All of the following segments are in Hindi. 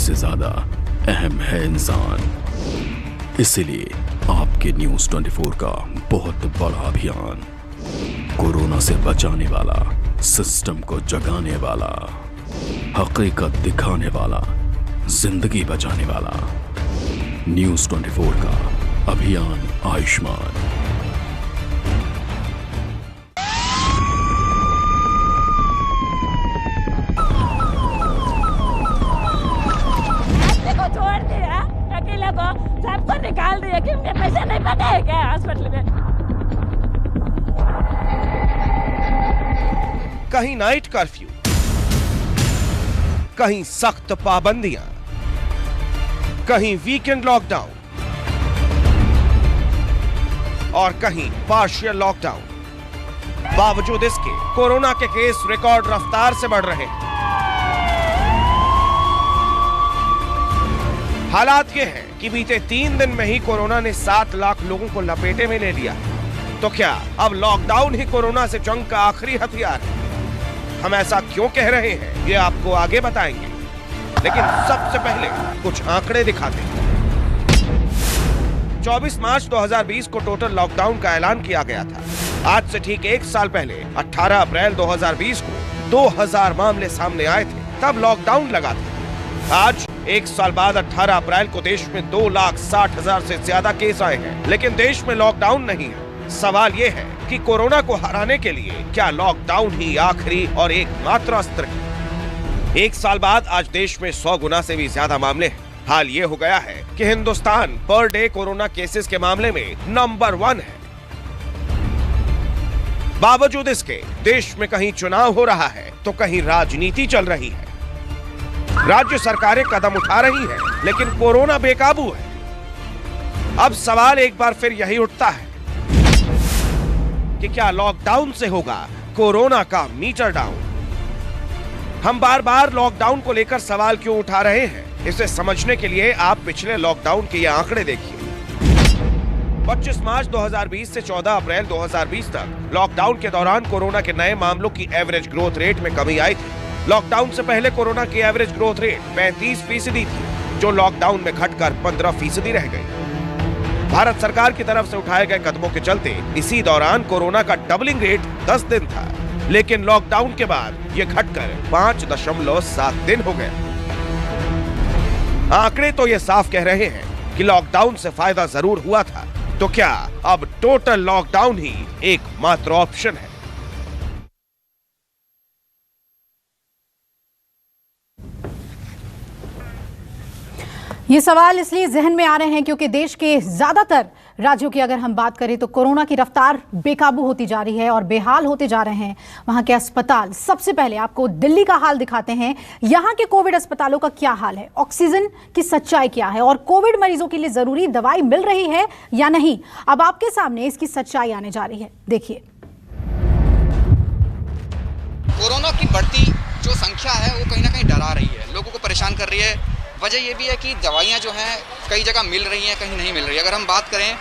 से ज्यादा अहम है इंसान। इसीलिए आपके न्यूज़ 24 का बहुत बड़ा अभियान, कोरोना से बचाने वाला, सिस्टम को जगाने वाला, हकीकत दिखाने वाला, जिंदगी बचाने वाला, न्यूज़ 24 का अभियान आयुष्मान। सबको निकाल दिया कि उनके पैसे नहीं बने हैं क्या हॉस्पिटल में। कहीं नाइट कर्फ्यू, कहीं सख्त पाबंदियां, कहीं वीकेंड लॉकडाउन और कहीं पार्शियल लॉकडाउन। बावजूद इसके कोरोना के केस रिकॉर्ड रफ्तार से बढ़ रहे हैं। हालात ये हैं कि बीते 3 दिन में ही कोरोना ने 7 लाख लोगों को लपेटे में ले लिया है। तो क्या अब लॉकडाउन ही कोरोना से जंग का आखिरी हथियार है? हम ऐसा क्यों कह रहे हैं ये आपको आगे बताएंगे, लेकिन सबसे पहले कुछ आंकड़े दिखाते हैं। 24 मार्च 2020 को टोटल लॉकडाउन का ऐलान किया गया था। आज से ठीक 1 साल पहले 18 अप्रैल 2020 को 2000 मामले सामने आए थे, तब लॉकडाउन लगा था। आज 1 साल बाद 18 अप्रैल को देश में 2,60,000 से ज्यादा केस आए हैं, लेकिन देश में लॉकडाउन नहीं है। सवाल ये है कि कोरोना को हराने के लिए क्या लॉकडाउन ही आखिरी और एकमात्र अस्त्र है? 1 साल बाद आज देश में 100 गुना से भी ज्यादा मामले हैं। हाल ये हो गया है कि Hindustan per day corona cases के मामले में नंबर 1 है। बावजूद इसके देश में कहीं चुनाव हो रहा है तो कहीं राजनीति चल रही है। राज्य सरकारें कदम उठा रही हैं, लेकिन कोरोना बेकाबू है। अब सवाल एक बार फिर यही उठता है कि क्या लॉकडाउन से होगा कोरोना का मीटर डाउन? हम बार बार लॉकडाउन को लेकर सवाल क्यों उठा रहे हैं, इसे समझने के लिए आप पिछले लॉकडाउन के ये आंकड़े देखिए। 25 मार्च 2020 से 14 अप्रैल 2020 तक लॉकडाउन के दौरान कोरोना के नए मामलों की एवरेज ग्रोथ रेट में कमी आई थी। लॉकडाउन से पहले कोरोना की एवरेज ग्रोथ रेट 35% थी, जो लॉकडाउन में घटकर 15% रह गई। भारत सरकार की तरफ से उठाए गए कदमों के चलते इसी दौरान कोरोना का डबलिंग रेट 10 दिन था, लेकिन लॉकडाउन के बाद ये घटकर 5.7 दिन हो गया। आंकड़े तो ये साफ कह रहे हैं कि लॉकडाउन से फायदा जरूर हुआ था, तो क्या अब टोटल लॉकडाउन ही एकमात्र ऑप्शन है? ये सवाल इसलिए जहन में आ रहे हैं क्योंकि देश के ज्यादातर राज्यों की अगर हम बात करें तो कोरोना की रफ्तार बेकाबू होती जा रही है और बेहाल होते जा रहे हैं वहां के अस्पताल। सबसे पहले आपको दिल्ली का हाल दिखाते हैं। यहां के कोविड अस्पतालों का क्या हाल है, ऑक्सीजन की सच्चाई क्या है और कोविड मरीजों के लिए जरूरी दवाई मिल रही है या नहीं। अब आपके सामने इसकी सच्चाई आने जा रही है, देखिए। कोरोना की बढ़ती जो संख्या है वो कहीं ना कहीं डरा रही है, लोगों को परेशान कर रही है। वजह ये भी है कि दवाइयाँ जो हैं कई जगह मिल रही हैं, कहीं नहीं मिल रही। अगर हम बात करें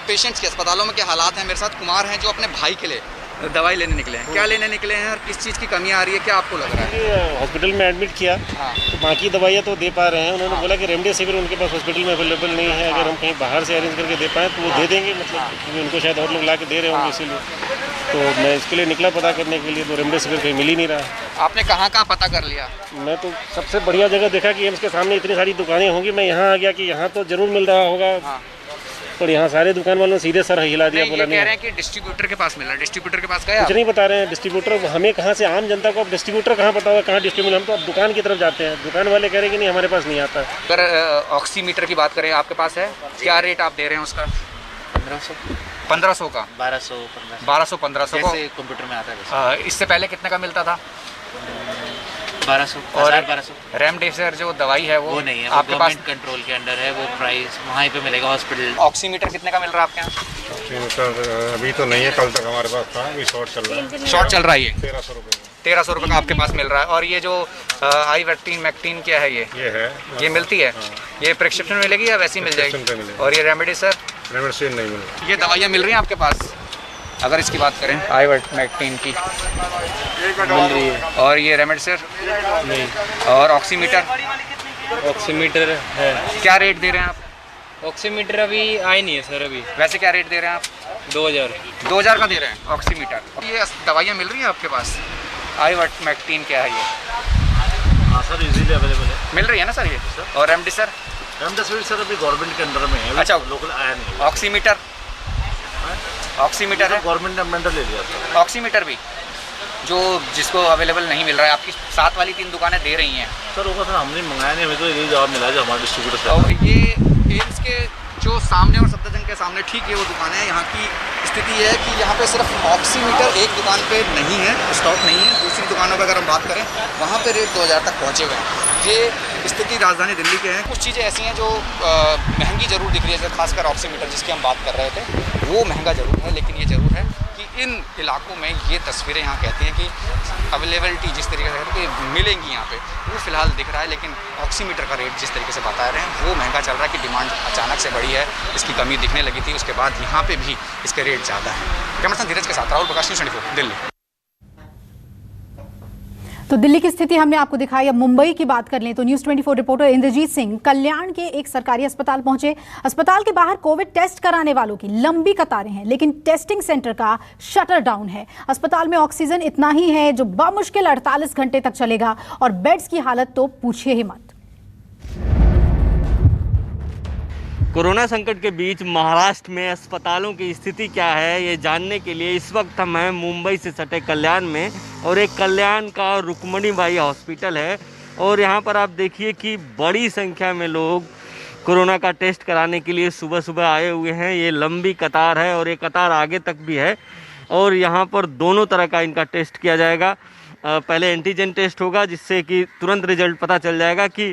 पेशेंट्स के, अस्पतालों में क्या हालात हैं, मेरे साथ कुमार हैं जो अपने भाई के लिए दवाई लेने निकले हैं। क्या लेने निकले हैं और किस चीज़ की कमी आ रही है, क्या आपको लग रहा है? हॉस्पिटल में एडमिट किया, तो बाकी दवाइयाँ तो दे पा रहे हैं। उन्होंने बोला कि रेमडेसिविर उनके पास हॉस्पिटल में अवेलेबल नहीं है, अगर हम कहीं बाहर से अरेंज करके दे पाएँ तो वो दे देंगे, मतलब क्योंकि उनको शायद और लोग ला के दे रहे होंगे, इसीलिए तो मैं इसके लिए निकला पता करने के लिए। तो रेमडेसिविर कहीं मिल ही नहीं रहा। आपने कहाँ पता कर लिया? मैं तो सबसे बढ़िया जगह देखा कि एम्स के सामने इतनी सारी दुकानें होंगी, मैं यहाँ आ गया कि यहाँ तो जरूर मिल रहा होगा। पर यहाँ सारे दुकान वालों ने सीधे सर हिला दिया, बोला नहीं। कह रहे हैं कि डिस्ट्रीब्यूटर के पास मिल रहा है, डिस्ट्रीब्यूटर के पास गया? कुछ नहीं बता रहे हैं डिस्ट्रीब्यूटर। हमें कहाँ से, आम जनता को अब डिस्ट्रीब्यूटर कहाँ पता होगा, कहाँ डिस्ट्रीब्यूटर? हम तो अब दुकान की तरफ जाते हैं, दुकान वाले कह रहे हैं कि नहीं हमारे पास नहीं आता। अगर ऑक्सीमीटर की बात करें, आपके पास है, क्या रेट आप दे रहे हैं उसका? 1500 का, 1200-1500 कंप्यूटर में आता है। इससे पहले कितने का मिलता था? 1200 और 1200। रेमडेसिविर जो दवाई है वो नहीं है, आपके पास कंट्रोल के अंडर है, वो प्राइस वहीं पे मिलेगा हॉस्पिटल। ऑक्सीमीटर कितने का मिल रहा है आपके यहाँ? ऑक्सीमीटर अभी तो नहीं है, कल तक हमारे पास था, अभी शॉर्ट चल रहा है। शॉर्ट चल रहा है ये 1300 रुपये। 1300 रुपये का आपके पास मिल रहा है। और ये जो आईवर्क्टिन मैक्टिन क्या है, ये है, ये मिलती है? ये प्रिस्क्रिप्शन मिलेगी या वैसी मिल जाएगी? और ये रेमडेसिविर रेमडेसिविर नहीं मिल रहा। ये दवाइयाँ मिल रही हैं आपके पास? अगर इसकी बात करें आईवर्क्टिन की मिल रही है। और ये रेमडेसिविर नहीं, और ऑक्सीमीटर ऑक्सीमीटर है। क्या रेट दे रहे हैं आप? ऑक्सीमीटर अभी आए नहीं है सर अभी। वैसे क्या रेट दे रहे हैं आप? 2000 का दे रहे हैं ऑक्सीमीटर। ये दवाइयाँ मिल रही हैं आपके पास? आइवर्मेक्टिन क्या है ये? हाँ सर, इजीली अवेलेबल है। मिल रही है ना सर ये? और रेमडेसिविर सर अभी गवर्नमेंट के अंडर में है। अच्छा, लोकल आया नहीं। ऑक्सीमीटर है गवर्नमेंट ने अमेंडर ले लिया सर। ऑक्सीमीटर भी जो जिसको अवेलेबल नहीं मिल रहा है, आपकी साथ वाली 3 दुकानें दे रही हैं सर। होगा सर, हमने मंगाया नहीं, हमें तो यही जवाब मिला जो हमारे डिस्ट्रीब्यूटर से। और ये एम्स के जो सामने और सफदरजंग के सामने ठीक है वो दुकान है। यहाँ की स्थिति ये है कि यहाँ पे सिर्फ ऑक्सीमीटर एक दुकान पे नहीं है, स्टॉक नहीं है। दूसरी दुकानों पर अगर हम बात करें वहाँ पे रेट 2000 तक पहुँचे हुए हैं। ये स्थिति राजधानी दिल्ली के हैं। कुछ चीज़ें ऐसी हैं जो महंगी ज़रूर दिख रही है, जैसे खासकर ऑक्सीमीटर जिसकी हम बात कर रहे थे, वो महंगा ज़रूर है। लेकिन ये ज़रूर है कि इन इलाकों में ये तस्वीरें यहाँ कहती हैं कि अवेलेबिलिटी जिस तरीके से कहते हैं कि मिलेंगी यहाँ पे, वो फ़िलहाल दिख रहा है। लेकिन ऑक्सीमीटर का रेट जिस तरीके से बता रहे हैं वो महंगा चल रहा है कि डिमांड अचानक से बढ़ी है, इसकी कमी दिखने लगी थी, उसके बाद यहाँ पे भी इसके रेट ज़्यादा हैं। कैमरा पर्सन धीरज के साथ राहुल प्रकाश, न्यूज़ 24 दिल्ली। तो दिल्ली की स्थिति हमने आपको दिखाई। अब मुंबई की बात कर लें तो न्यूज़ 24 रिपोर्टर इंद्रजीत सिंह कल्याण के एक सरकारी अस्पताल पहुंचे। अस्पताल के बाहर कोविड टेस्ट कराने वालों की लंबी कतारें हैं, लेकिन टेस्टिंग सेंटर का शटर डाउन है। अस्पताल में ऑक्सीजन इतना ही है जो बामुश्किल 48 घंटे तक चलेगा और बेड्स की हालत तो पूछिए ही मत। कोरोना संकट के बीच महाराष्ट्र में अस्पतालों की स्थिति क्या है, ये जानने के लिए इस वक्त हम हैं मुंबई से सटे कल्याण में। और एक कल्याण का रुक्मणीबाई हॉस्पिटल है और यहाँ पर आप देखिए कि बड़ी संख्या में लोग कोरोना का टेस्ट कराने के लिए सुबह सुबह आए हुए हैं। ये लंबी कतार है और ये कतार आगे तक भी है। और यहाँ पर दोनों तरह का इनका टेस्ट किया जाएगा। पहले एंटीजन टेस्ट होगा जिससे कि तुरंत रिजल्ट पता चल जाएगा कि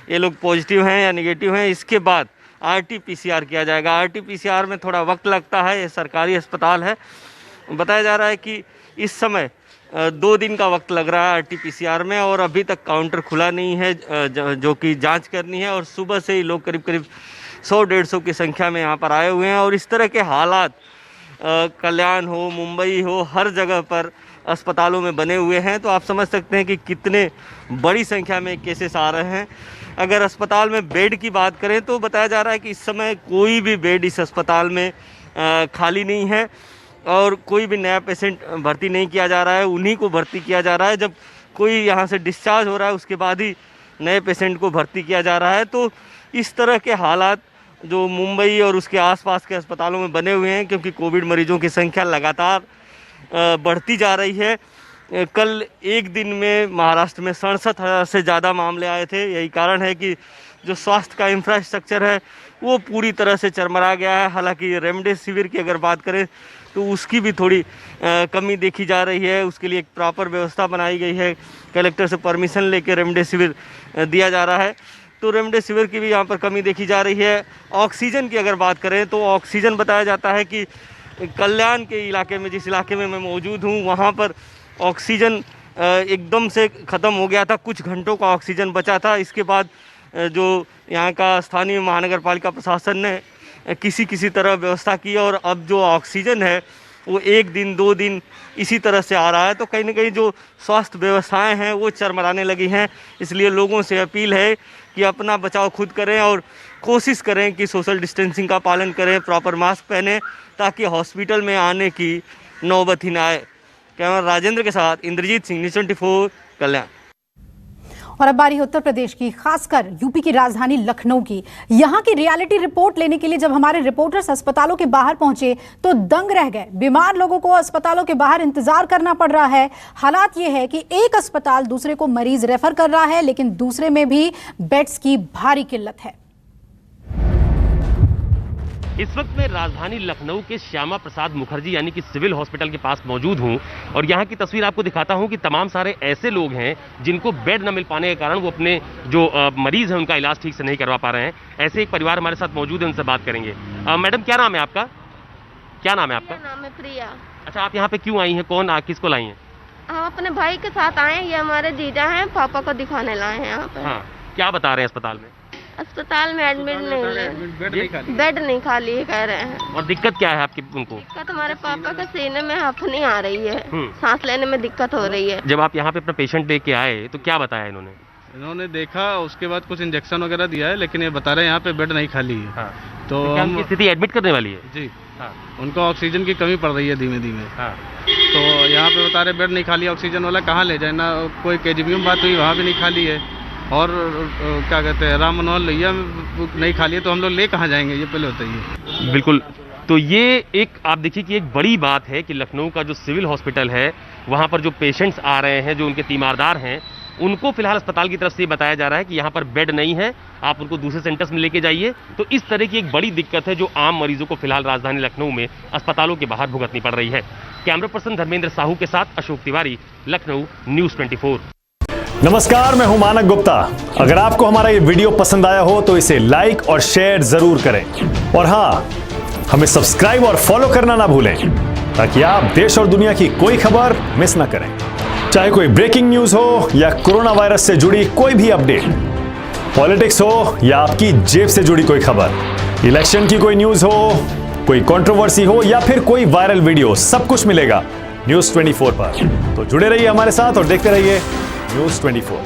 ये लोग पॉजिटिव हैं या निगेटिव हैं। इसके बाद RT-PCR किया जाएगा। RT-PCR में थोड़ा वक्त लगता है, ये सरकारी अस्पताल है। बताया जा रहा है कि इस समय 2 दिन का वक्त लग रहा है RT-PCR में और अभी तक काउंटर खुला नहीं है जो कि जांच करनी है। और सुबह से ही लोग करीब 100-150 की संख्या में यहाँ पर आए हुए हैं। और इस तरह के हालात कल्याण हो, मुंबई हो, हर जगह पर अस्पतालों में बने हुए हैं। तो आप समझ सकते हैं कि कितने बड़ी संख्या में केसेस आ रहे हैं। अगर अस्पताल में बेड की बात करें तो बताया जा रहा है कि इस समय कोई भी बेड इस अस्पताल में खाली नहीं है और कोई भी नया पेशेंट भर्ती नहीं किया जा रहा है। उन्हीं को भर्ती किया जा रहा है जब कोई यहाँ से डिस्चार्ज हो रहा है, उसके बाद ही नए पेशेंट को भर्ती किया जा रहा है। तो इस तरह के हालात जो मुंबई और उसके आसपास के अस्पतालों में बने हुए हैं, क्योंकि कोविड मरीजों की संख्या लगातार बढ़ती जा रही है। कल एक दिन में महाराष्ट्र में 67,000 से ज़्यादा मामले आए थे। यही कारण है कि जो स्वास्थ्य का इंफ्रास्ट्रक्चर है वो पूरी तरह से चरमरा गया है। हालांकि रेमडेसिविर की अगर बात करें तो उसकी भी थोड़ी कमी देखी जा रही है। उसके लिए एक प्रॉपर व्यवस्था बनाई गई है, कलेक्टर से परमिशन लेकर रेमडेसिविर दिया जा रहा है। तो रेमडेसिविर की भी यहाँ पर कमी देखी जा रही है। ऑक्सीजन की अगर बात करें तो ऑक्सीजन बताया जाता है कि कल्याण के इलाके में, जिस इलाके में मैं मौजूद हूँ, वहाँ पर ऑक्सीजन एकदम से ख़त्म हो गया था। कुछ घंटों का ऑक्सीजन बचा था। इसके बाद जो यहाँ का स्थानीय महानगर पालिका प्रशासन ने किसी तरह व्यवस्था की और अब जो ऑक्सीजन है वो 1 दिन 2 दिन इसी तरह से आ रहा है। तो कहीं ना कहीं जो स्वास्थ्य व्यवस्थाएं हैं वो चरमराने लगी हैं। इसलिए लोगों से अपील है कि अपना बचाव खुद करें और कोशिश करें कि सोशल डिस्टेंसिंग का पालन करें, प्रॉपर मास्क पहने, ताकि हॉस्पिटल में आने की नौबत ही ना आए। कैमरा राजेंद्र के साथ इंद्रजीत सिंह, न्यूज़ 24 कल्याण। और अब बारी उत्तर प्रदेश की, खासकर यूपी की राजधानी लखनऊ की। यहाँ की रियलिटी रिपोर्ट लेने के लिए जब हमारे रिपोर्टर्स अस्पतालों के बाहर पहुंचे तो दंग रह गए। बीमार लोगों को अस्पतालों के बाहर इंतजार करना पड़ रहा है। हालात ये है कि एक अस्पताल दूसरे को मरीज रेफर कर रहा है, लेकिन दूसरे में भी बेड्स की भारी किल्लत है। इस वक्त मैं राजधानी लखनऊ के श्यामा प्रसाद मुखर्जी यानी कि सिविल हॉस्पिटल के पास मौजूद हूं और यहां की तस्वीर आपको दिखाता हूं कि तमाम सारे ऐसे लोग हैं जिनको बेड न मिल पाने के कारण वो अपने जो मरीज हैं उनका इलाज ठीक से नहीं करवा पा रहे हैं। ऐसे एक परिवार हमारे साथ मौजूद है, उनसे बात करेंगे। मैडम, क्या नाम है आपका? क्या नाम है आपका? नाम है प्रिया। अच्छा, आप यहाँ पे क्यों आई हैं? किसको लाई हैं? हम अपने भाई के साथ आए हैं। ये हमारे जीजा हैं, पापा को दिखाने लाए हैं यहाँ पे। हाँ, क्या बता रहे हैं अस्पताल में? अस्पताल में एडमिट नहीं है, बेड नहीं खाली है कह रहे हैं। और दिक्कत क्या है आपकी उनको? दिक्कत हमारे पापा के सीने में हफनी आ रही है, सांस लेने में दिक्कत हो रही है। जब आप यहाँ पे अपना पेशेंट लेके आए तो क्या बताया इन्होंने? इन्होंने देखा, उसके बाद कुछ इंजेक्शन वगैरह दिया है, लेकिन ये बता रहे हैं यहाँ पे बेड नहीं खाली है। हाँ। तो क्या उनकी स्थिति एडमिट करने वाली है? जी हाँ। उनको ऑक्सीजन की कमी पड़ रही है धीमे धीमे। हाँ। तो यहाँ पे बता रहे बेड नहीं खाली, ऑक्सीजन वाला कहाँ ले जाए, ना कोई केजीबी में बात हुई वहाँ भी नहीं खाली है, और क्या कहते हैं राम मनोहर लोहिया नहीं खाली है, तो हम लोग ले कहाँ जाएंगे ये पहले बताइए। बिल्कुल, तो ये एक आप देखिए कि एक बड़ी बात है कि लखनऊ का जो सिविल हॉस्पिटल है वहाँ पर जो पेशेंट्स आ रहे हैं, जो उनके तीमारदार हैं, उनको फिलहाल अस्पताल की तरफ से बताया जा रहा है कि यहाँ पर बेड नहीं है, आप उनको दूसरे सेंटर्स में लेके जाइए। तो इस तरह की एक बड़ी दिक्कत है जो आम मरीजों को फिलहाल राजधानी लखनऊ में अस्पतालों के बाहर भुगतनी पड़ रही है। कैमरा पर्सन धर्मेंद्र साहू के साथ अशोक तिवारी, लखनऊ, न्यूज़ 24। नमस्कार, मैं हूं मानक गुप्ता। अगर आपको हमारा ये वीडियो पसंद आया हो तो इसे लाइक और शेयर जरूर करें, और हाँ, हमें सब्सक्राइब और फॉलो करना ना भूलें ताकि आप देश और दुनिया की कोई खबर मिस ना करें। चाहे कोई ब्रेकिंग न्यूज हो या कोरोना वायरस से जुड़ी कोई भी अपडेट, पॉलिटिक्स हो या आपकी जेब से जुड़ी कोई खबर, इलेक्शन की कोई न्यूज हो, कोई कंट्रोवर्सी हो या फिर कोई वायरल वीडियो, सब कुछ मिलेगा न्यूज़ 24 पर। तो जुड़े रहिए हमारे साथ और देखते रहिए न्यूज़ 24।